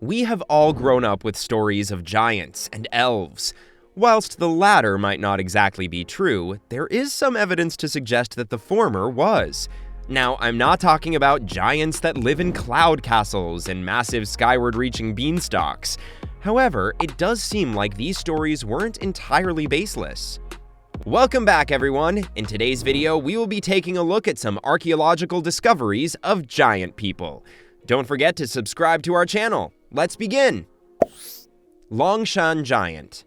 We have all grown up with stories of giants and elves. Whilst the latter might not exactly be true, there is some evidence to suggest that the former was. Now, I'm not talking about giants that live in cloud castles and massive skyward-reaching beanstalks. However, it does seem like these stories weren't entirely baseless. Welcome back, everyone! In today's video, we will be taking a look at some archaeological discoveries of giant people. Don't forget to subscribe to our channel. Let's begin! Longshan Giant.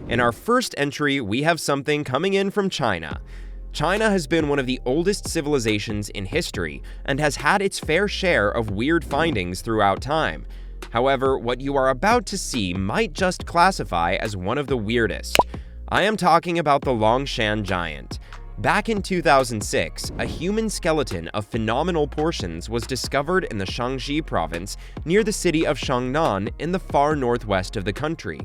In our first entry, we have something coming in from China. China has been one of the oldest civilizations in history and has had its fair share of weird findings throughout time. However, what you are about to see might just classify as one of the weirdest. I am talking about the Longshan Giant. Back in 2006, a human skeleton of phenomenal portions was discovered in the Shaanxi province near the city of Shangnan in the far northwest of the country.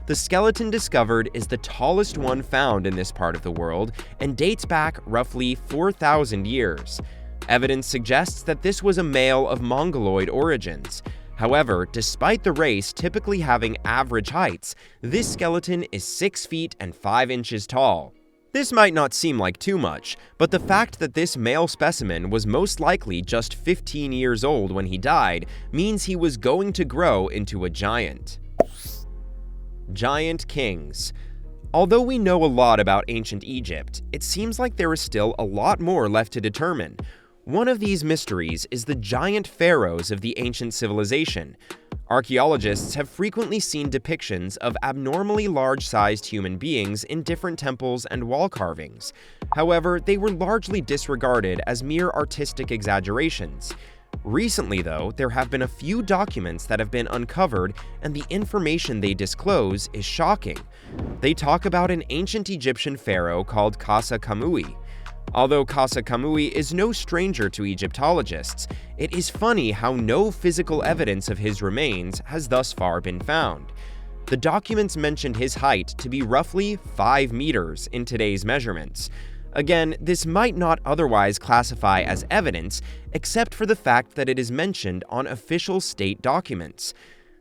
The skeleton discovered is the tallest one found in this part of the world and dates back roughly 4,000 years. Evidence suggests that this was a male of Mongoloid origins. However, despite the race typically having average heights, this skeleton is 6 feet and 5 inches tall. This might not seem like too much, but the fact that this male specimen was most likely just 15 years old when he died means he was going to grow into a giant. Giant kings. Although we know a lot about ancient Egypt, it seems like there is still a lot more left to determine. One of these mysteries is the giant pharaohs of the ancient civilization. Archaeologists have frequently seen depictions of abnormally large-sized human beings in different temples and wall carvings. However, they were largely disregarded as mere artistic exaggerations. Recently, though, there have been a few documents that have been uncovered, and the information they disclose is shocking. They talk about an ancient Egyptian pharaoh called Khasa Kamui. Although Khasa Kamui is no stranger to Egyptologists, it is funny how no physical evidence of his remains has thus far been found. The documents mentioned his height to be roughly 5 meters in today's measurements. Again, this might not otherwise classify as evidence, except for the fact that it is mentioned on official state documents.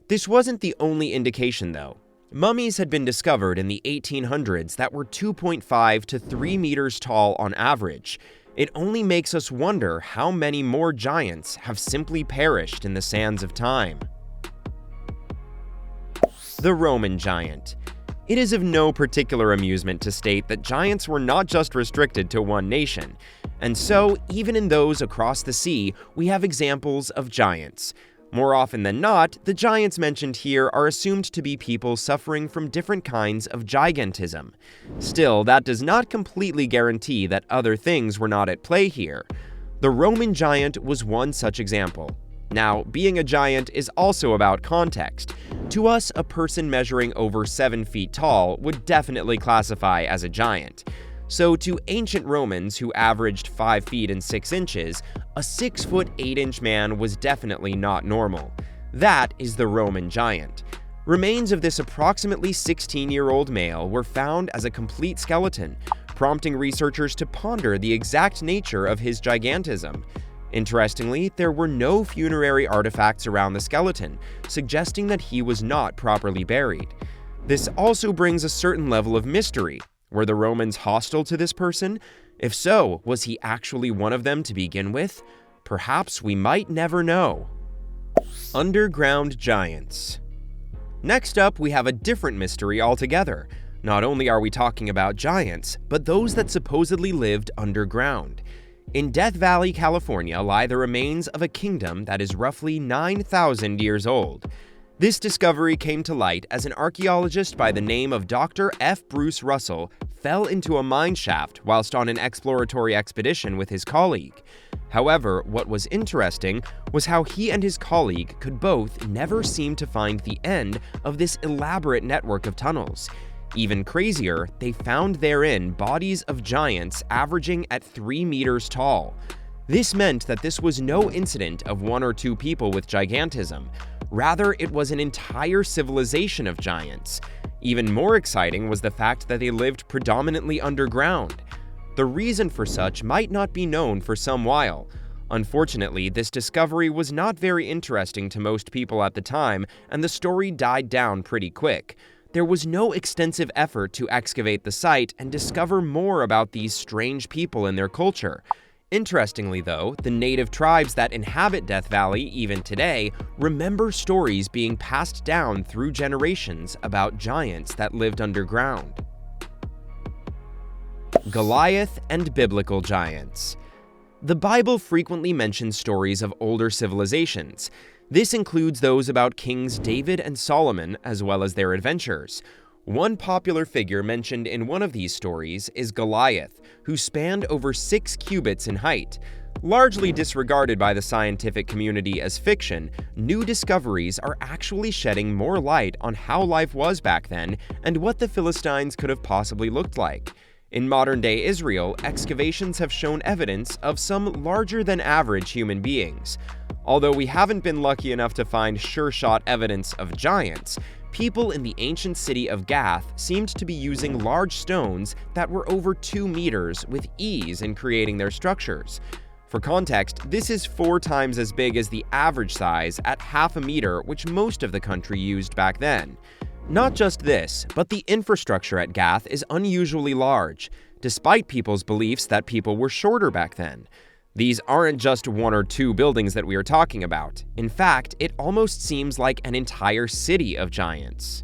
This wasn't the only indication, though. Mummies had been discovered in the 1800s that were 2.5 to 3 meters tall on average. It only makes us wonder how many more giants have simply perished in the sands of time. The Roman Giant. It is of no particular amusement to state that giants were not just restricted to one nation. And so, even in those across the sea, we have examples of giants. More often than not, the giants mentioned here are assumed to be people suffering from different kinds of gigantism. Still, that does not completely guarantee that other things were not at play here. The Roman giant was one such example. Now, being a giant is also about context. To us, a person measuring over 7 feet tall would definitely classify as a giant. So to ancient Romans who averaged 5 feet and 6 inches, a 6 foot 8 inch man was definitely not normal. That is the Roman giant. Remains of this approximately 16-year-old male were found as a complete skeleton, prompting researchers to ponder the exact nature of his gigantism. Interestingly, there were no funerary artifacts around the skeleton, suggesting that he was not properly buried. This also brings a certain level of mystery. Were the Romans hostile to this person? If so, was he actually one of them to begin with? Perhaps we might never know. Underground giants. Next up, we have a different mystery altogether. Not only are we talking about giants, but those that supposedly lived underground. In Death Valley, California, lie the remains of a kingdom that is roughly 9,000 years old. This discovery came to light as an archaeologist by the name of Dr. F. Bruce Russell fell into a mine shaft whilst on an exploratory expedition with his colleague. However, what was interesting was how he and his colleague could both never seem to find the end of this elaborate network of tunnels. Even crazier, they found therein bodies of giants averaging at 3 meters tall. This meant that this was no incident of 1 or 2 people with gigantism. Rather, it was an entire civilization of giants. Even more exciting was the fact that they lived predominantly underground. The reason for such might not be known for some while. Unfortunately, this discovery was not very interesting to most people at the time, and the story died down pretty quick. There was no extensive effort to excavate the site and discover more about these strange people and their culture. Interestingly, though, the native tribes that inhabit Death Valley even today remember stories being passed down through generations about giants that lived underground. Goliath and biblical giants. The Bible frequently mentions stories of older civilizations. This includes those about kings David and Solomon, as well as their adventures. One popular figure mentioned in one of these stories is Goliath, who spanned over 6 cubits in height. Largely disregarded by the scientific community as fiction, new discoveries are actually shedding more light on how life was back then and what the Philistines could have possibly looked like. In modern-day Israel, excavations have shown evidence of some larger-than-average human beings. Although we haven't been lucky enough to find sure-shot evidence of giants, people in the ancient city of Gath seemed to be using large stones that were over 2 meters with ease in creating their structures. For context, this is 4 times as big as the average size at half a meter, which most of the country used back then. Not just this, but the infrastructure at Gath is unusually large, despite people's beliefs that people were shorter back then. These aren't just 1 or 2 buildings that we are talking about. In fact, it almost seems like an entire city of giants.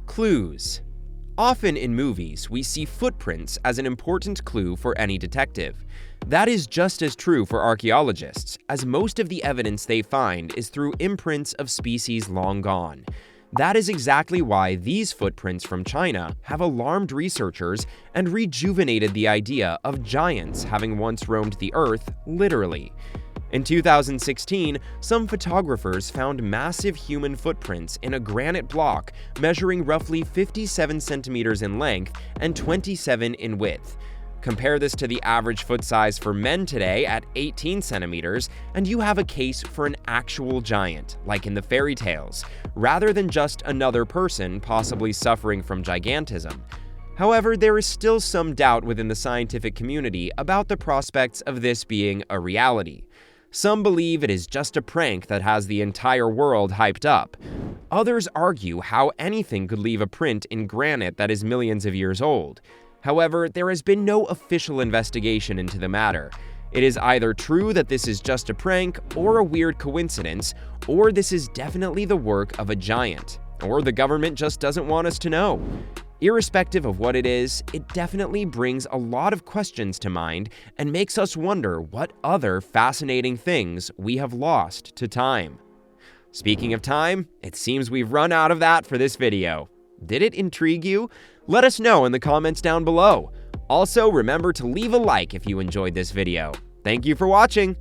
Clues. Often in movies, we see footprints as an important clue for any detective. That is just as true for archaeologists, as most of the evidence they find is through imprints of species long gone. That is exactly why these footprints from China have alarmed researchers and rejuvenated the idea of giants having once roamed the Earth, literally. In 2016, some photographers found massive human footprints in a granite block measuring roughly 57 centimeters in length and 27 in width. Compare this to the average foot size for men today at 18 centimeters, and you have a case for an actual giant, like in the fairy tales, rather than just another person possibly suffering from gigantism. However, there is still some doubt within the scientific community about the prospects of this being a reality. Some believe it is just a prank that has the entire world hyped up. Others argue how anything could leave a print in granite that is millions of years old. However, there has been no official investigation into the matter. It is either true that this is just a prank or a weird coincidence, or this is definitely the work of a giant, or the government just doesn't want us to know. Irrespective of what it is, it definitely brings a lot of questions to mind and makes us wonder what other fascinating things we have lost to time. Speaking of time, it seems we've run out of that for this video. Did it intrigue you? Let us know in the comments down below. Also, remember to leave a like if you enjoyed this video. Thank you for watching!